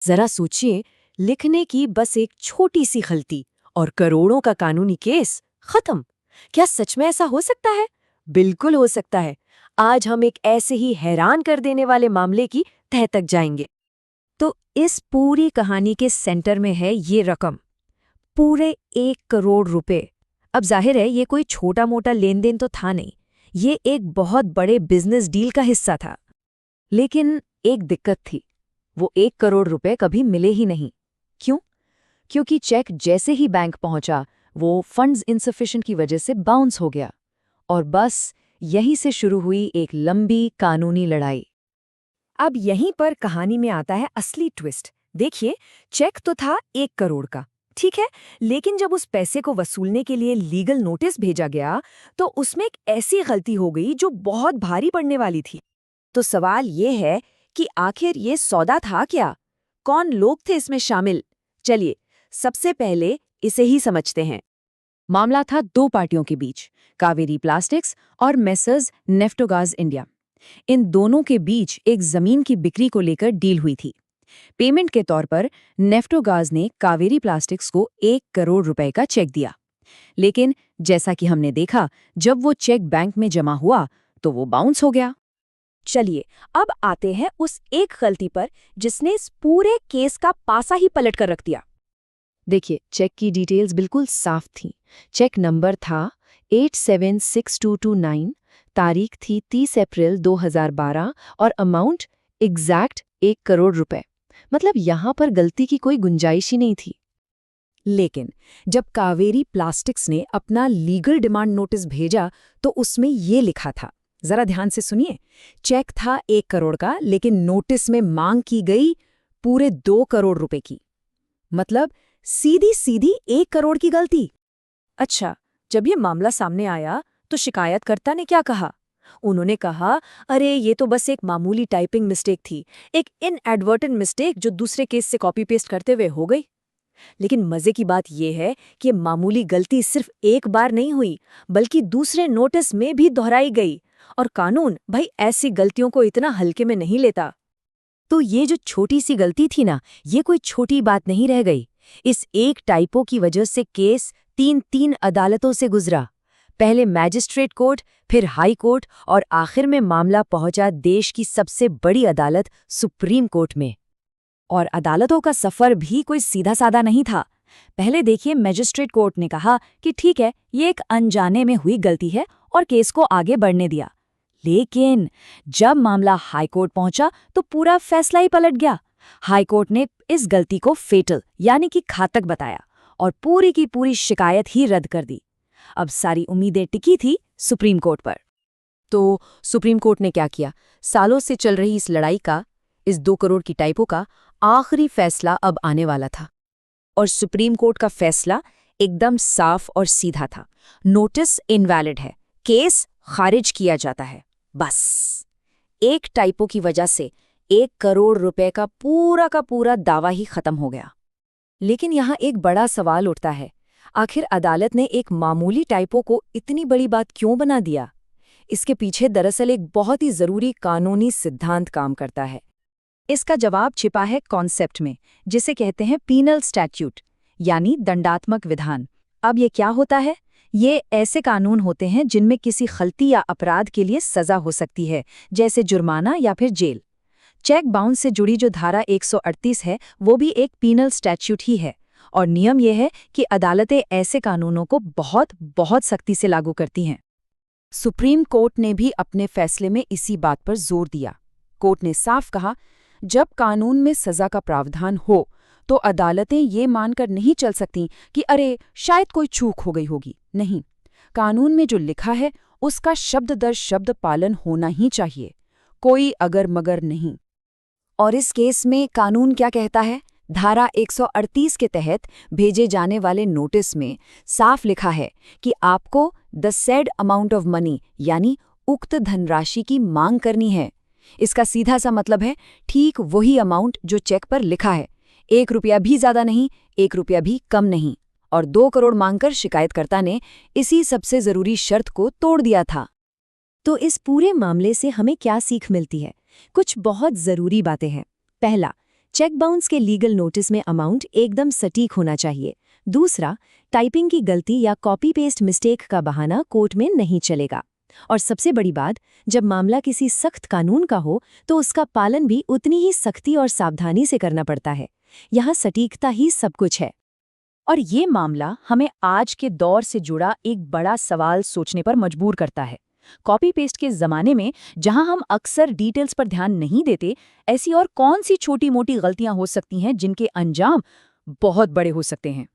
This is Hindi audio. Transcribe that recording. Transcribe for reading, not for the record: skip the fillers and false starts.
जरा सोचिए, लिखने की बस एक छोटी सी गलती और करोड़ों का कानूनी केस खत्म। क्या सच में ऐसा हो सकता है? बिल्कुल हो सकता है। आज हम एक ऐसे ही हैरान कर देने वाले मामले की तह तक जाएंगे। तो इस पूरी कहानी के सेंटर में है ये रकम, पूरे 1 करोड़ रुपए। अब जाहिर है ये कोई छोटा मोटा लेन देन तो था नहीं, ये एक बहुत बड़े बिजनेस डील का हिस्सा था। लेकिन एक दिक्कत थी, वो 1 करोड़ रुपए कभी मिले ही नहीं। क्यों? क्योंकि चेक जैसे ही बैंक पहुंचा, वो फंड्स इनसफिशिएंट की वजह से बाउंस हो गया। और बस यहीं से शुरू हुई एक लंबी कानूनी लड़ाई। अब यहीं पर कहानी में आता है असली ट्विस्ट। देखिए, चेक तो था 1 करोड़ का, ठीक है, लेकिन जब उस पैसे को वसूलने के लिए लीगल नोटिस भेजा गया तो उसमें एक ऐसी गलती हो गई जो बहुत भारी पड़ने वाली थी। तो सवाल ये है कि आखिर ये सौदा था क्या? कौन लोग थे इसमें शामिल? चलिए, सबसे पहले इसे ही समझते हैं। मामला था दो पार्टियों के बीच, कावेरी प्लास्टिक्स और मेसर्स नेफ्टोगाज इंडिया। इन दोनों के बीच एक जमीन की बिक्री को लेकर डील हुई थी। पेमेंट के तौर पर नेफ्टोगाज ने कावेरी प्लास्टिक्स को 1 करोड़ रुपए का चेक दिया। लेकिन जैसा कि हमने देखा, जब वो चेक बैंक में जमा हुआ तो वो बाउंस हो गया। चलिए, अब आते हैं उस एक गलती पर जिसने इस पूरे केस का पासा ही पलट कर रख दिया। देखिए, चेक की डिटेल्स बिल्कुल साफ थी। चेक नंबर था 876229, तारीख थी 30 अप्रैल 2012 और अमाउंट एग्जैक्ट 1 करोड़ रुपए। मतलब यहाँ पर गलती की कोई गुंजाइश ही नहीं थी। लेकिन जब कावेरी प्लास्टिक्स ने अपना लीगल डिमांड नोटिस भेजा तो उसमें ये लिखा था, जरा ध्यान से सुनिए। चेक था 1 करोड़ का, लेकिन नोटिस में मांग की गई पूरे 2 करोड़ रुपए की। मतलब सीधी सीधी 1 करोड़ की गलती। अच्छा, जब ये मामला सामने आया तो शिकायतकर्ता ने क्या कहा? उन्होंने कहा, अरे ये तो बस एक मामूली टाइपिंग मिस्टेक थी, एक इनएडवर्टेंट मिस्टेक जो दूसरे केस से कॉपी पेस्ट करते हुए हो गई। लेकिन मजे की बात यह है कि ये मामूली गलती सिर्फ एक बार नहीं हुई, बल्कि दूसरे नोटिस में भी दोहराई गई। और कानून भाई ऐसी गलतियों को इतना हल्के में नहीं लेता। तो ये जो छोटी सी गलती थी ना, ये कोई छोटी बात नहीं रह गई। इस एक टाइपो की वजह से केस तीन अदालतों से गुजरा। पहले मैजिस्ट्रेट कोर्ट, फिर हाई कोर्ट और आखिर में मामला पहुंचा देश की सबसे बड़ी अदालत सुप्रीम कोर्ट में। और अदालतों का सफर भी कोई सीधा साधा नहीं था। पहले देखिए, मैजिस्ट्रेट कोर्ट ने कहा कि ठीक है, ये एक अनजाने में हुई गलती है और केस को आगे बढ़ने दिया। लेकिन जब मामला हाई कोर्ट पहुंचा तो पूरा फैसला ही पलट गया। हाई कोर्ट ने इस गलती को फेटल यानी कि घातक बताया और पूरी की पूरी शिकायत ही रद्द कर दी। अब सारी उम्मीदें टिकी थी सुप्रीम कोर्ट पर। तो सुप्रीम कोर्ट ने क्या किया? सालों से चल रही इस लड़ाई का, इस 2 करोड़ की टाइपो का आखिरी फैसला अब आने वाला था। और सुप्रीम कोर्ट का फैसला एकदम साफ और सीधा था। नोटिस इनवैलिड है, केस खारिज किया जाता है। बस एक टाइपो की वजह से 1 करोड़ रुपए का पूरा दावा ही खत्म हो गया। लेकिन यहाँ एक बड़ा सवाल उठता है, आखिर अदालत ने एक मामूली टाइपो को इतनी बड़ी बात क्यों बना दिया? इसके पीछे दरअसल एक बहुत ही जरूरी कानूनी सिद्धांत काम करता है। इसका जवाब छिपा है कॉन्सेप्ट में, जिसे कहते हैं पीनल स्टैट्यूट, यानी दंडात्मक विधान। अब ये क्या होता है? ये ऐसे कानून होते हैं जिनमें किसी गलती या अपराध के लिए सजा हो सकती है, जैसे जुर्माना या फिर जेल। चेक बाउंस से जुड़ी जो धारा 138 है, वो भी एक पीनल स्टैट्यूट ही है। और नियम यह है कि अदालतें ऐसे कानूनों को बहुत बहुत सख्ती से लागू करती हैं। सुप्रीम कोर्ट ने भी अपने फैसले में इसी बात पर जोर दिया। कोर्ट ने साफ कहा, जब कानून में सजा का प्रावधान हो तो अदालतें ये मानकर नहीं चल सकती कि अरे शायद कोई चूक हो गई होगी। नहीं, कानून में जो लिखा है उसका शब्द दर शब्द पालन होना ही चाहिए, कोई अगर मगर नहीं। और इस केस में कानून क्या कहता है? धारा 138 के तहत भेजे जाने वाले नोटिस में साफ लिखा है कि आपको the said amount of money यानी उक्त धनराशि की मांग करनी है। इसका सीधा सा मतलब है ठीक वही अमाउंट जो चेक पर लिखा है, 1 रुपया भी ज्यादा नहीं, 1 रुपया भी कम नहीं। और 2 करोड़ मांगकर शिकायतकर्ता ने इसी सबसे जरूरी शर्त को तोड़ दिया था। तो इस पूरे मामले से हमें क्या सीख मिलती है? कुछ बहुत जरूरी बातें हैं। पहला, चेक बाउंस के लीगल नोटिस में अमाउंट एकदम सटीक होना चाहिए। दूसरा, टाइपिंग की गलती या कॉपी पेस्ट मिस्टेक का बहाना कोर्ट में नहीं चलेगा। और सबसे बड़ी बात, जब मामला किसी सख्त कानून का हो तो उसका पालन भी उतनी ही सख्ती और सावधानी से करना पड़ता है। यहाँ सटीकता ही सब कुछ है। और ये मामला हमें आज के दौर से जुड़ा एक बड़ा सवाल सोचने पर मजबूर करता है। कॉपी पेस्ट के ज़माने में जहां हम अक्सर डिटेल्स पर ध्यान नहीं देते, ऐसी और कौन सी छोटी मोटी गलतियां हो सकती हैं जिनके अंजाम बहुत बड़े हो सकते हैं।